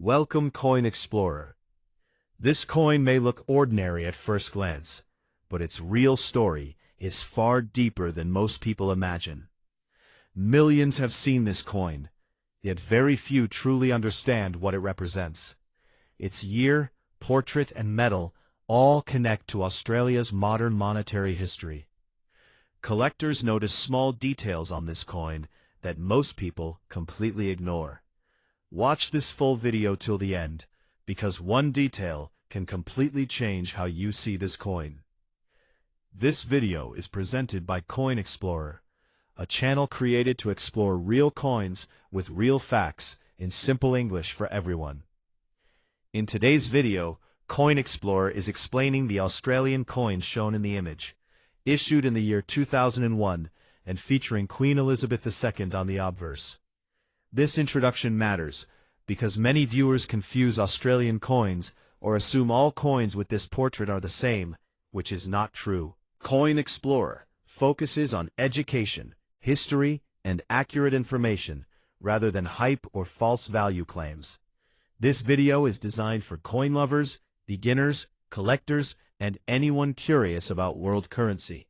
Welcome, Coin Explorer. This coin may look ordinary at first glance, but its real story is far deeper than most people imagine. Millions have seen this coin, yet very few truly understand what it represents. Its year, portrait, and metal all connect to Australia's modern monetary history. Collectors notice small details on this coin that most people completely ignore. Watch this full video till the end, because one detail can completely change how you see this coin. This video is presented by Coin Explorer, a channel created to explore real coins with real facts in simple English for everyone. In today's video, Coin Explorer is explaining the Australian coins shown in the image, issued in the year 2001 and featuring Queen Elizabeth II on the obverse. This introduction matters because many viewers confuse Australian coins or assume all coins with this portrait are the same, which is not true. Coin Explorer focuses on education, history, and accurate information rather than hype or false value claims. This video is designed for coin lovers, beginners, collectors, and anyone curious about world currency.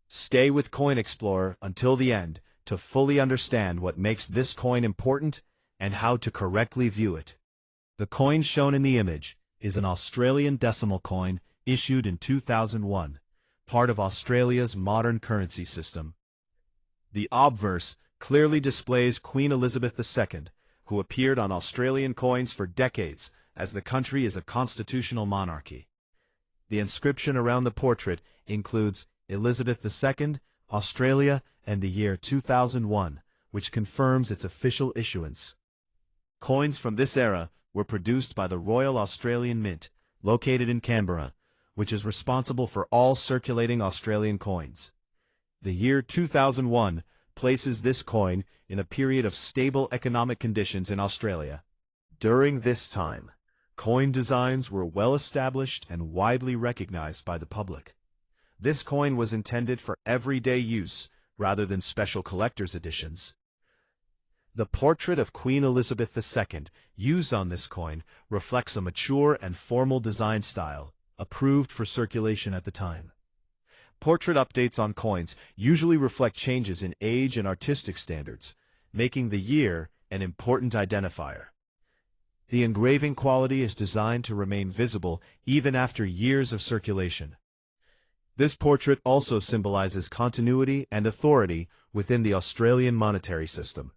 Stay with Coin Explorer until the end to fully understand what makes this coin important and how to correctly view it. The coin shown in the image is an Australian decimal coin issued in 2001, part of Australia's modern currency system. The obverse clearly displays Queen Elizabeth II, who appeared on Australian coins for decades as the country is a constitutional monarchy. The inscription around the portrait includes Elizabeth II, Australia, and the year 2001, which confirms its official issuance. Coins from this era were produced by the Royal Australian Mint, located in Canberra, which is responsible for all circulating Australian coins. The year 2001 places this coin in a period of stable economic conditions in Australia. During this time, coin designs were well established and widely recognized by the public. This coin was intended for everyday use rather than special collector's editions. The portrait of Queen Elizabeth II used on this coin reflects a mature and formal design style, approved for circulation at the time. Portrait updates on coins usually reflect changes in age and artistic standards, making the year an important identifier. The engraving quality is designed to remain visible even after years of circulation. This portrait also symbolizes continuity and authority within the Australian monetary system.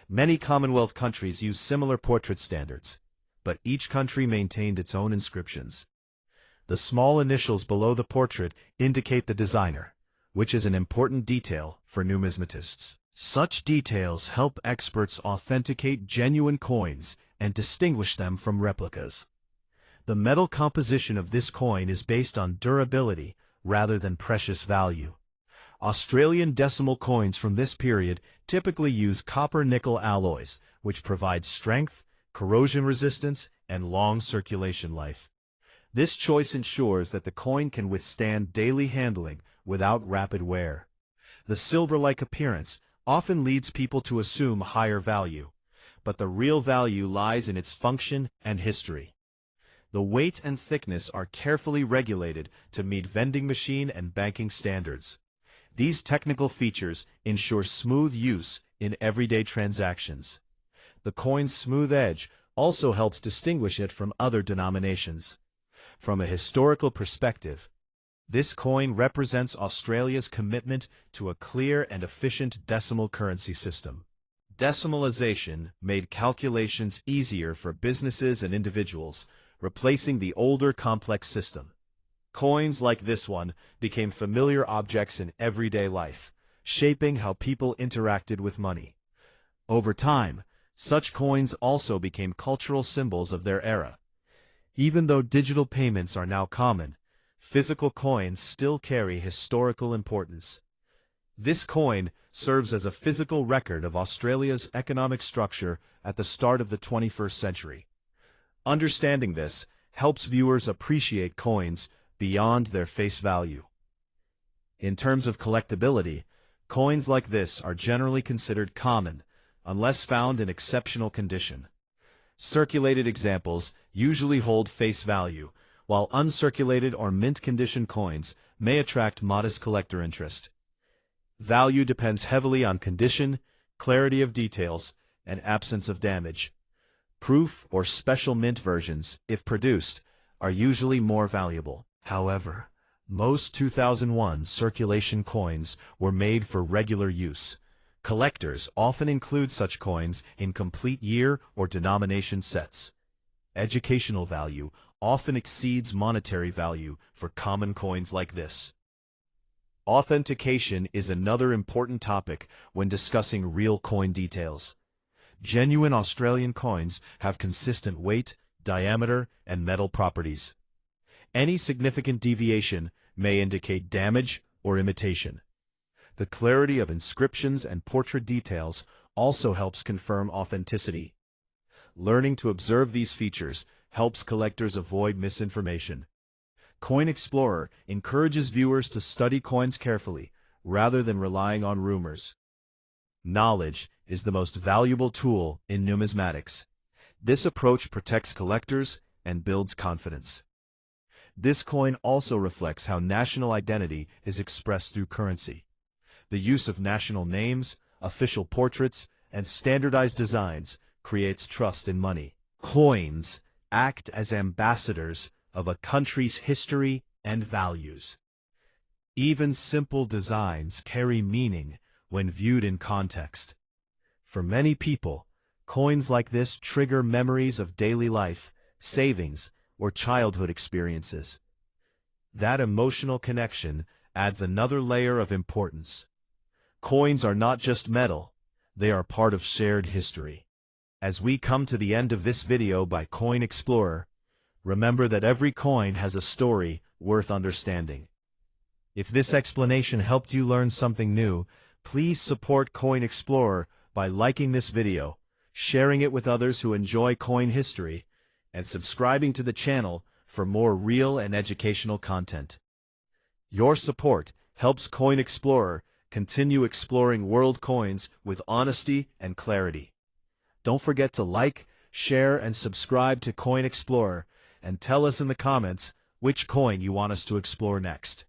Many Commonwealth countries use similar portrait standards, but each country maintained its own inscriptions. The small initials below the portrait indicate the designer, which is an important detail for numismatists. Such details help experts authenticate genuine coins and distinguish them from replicas. The metal composition of this coin is based on durability rather than precious value. Australian decimal coins from this period typically use copper-nickel alloys, which provide strength, corrosion resistance, and long circulation life. This choice ensures that the coin can withstand daily handling without rapid wear. The silver-like appearance often leads people to assume higher value, but the real value lies in its function and history. The weight and thickness are carefully regulated to meet vending machine and banking standards. These technical features ensure smooth use in everyday transactions. The coin's smooth edge also helps distinguish it from other denominations. From a historical perspective, this coin represents Australia's commitment to a clear and efficient decimal currency system. Decimalization made calculations easier for businesses and individuals, replacing the older complex system. Coins like this one became familiar objects in everyday life, shaping how people interacted with money. Over time, such coins also became cultural symbols of their era. Even though digital payments are now common, physical coins still carry historical importance. This coin serves as a physical record of Australia's economic structure at the start of the 21st century. Understanding this helps viewers appreciate coins beyond their face value. In terms of collectability, coins like this are generally considered common, unless found in exceptional condition. Circulated examples usually hold face value, while uncirculated or mint-condition coins may attract modest collector interest. Value depends heavily on condition, clarity of details, and absence of damage. Proof or special mint versions, if produced, are usually more valuable. However, most 2001 circulation coins were made for regular use. Collectors often include such coins in complete year or denomination sets. Educational value often exceeds monetary value for common coins like this. Authentication is another important topic when discussing real coin details. Genuine Australian coins have consistent weight, diameter, and metal properties. Any significant deviation may indicate damage or imitation. The clarity of inscriptions and portrait details also helps confirm authenticity. Learning to observe these features helps collectors avoid misinformation. Coin Explorer encourages viewers to study coins carefully, rather than relying on rumors. Knowledge is the most valuable tool in numismatics. This approach protects collectors and builds confidence. This coin also reflects how national identity is expressed through currency. The use of national names, official portraits, and standardized designs creates trust in money. Coins act as ambassadors of a country's history and values. Even simple designs carry meaning when viewed in context. For many people, coins like this trigger memories of daily life, savings, or childhood experiences. That emotional connection adds another layer of importance. Coins are not just metal, they are part of shared history. As we come to the end of this video by Coin Explorer, remember that every coin has a story worth understanding. If this explanation helped you learn something new, please support Coin Explorer by liking this video, sharing it with others who enjoy coin history, and subscribing to the channel for more real and educational content. Your support helps Coin Explorer continue exploring world coins with honesty and clarity. Don't forget to like, share, and subscribe to Coin Explorer, and tell us in the comments which coin you want us to explore next.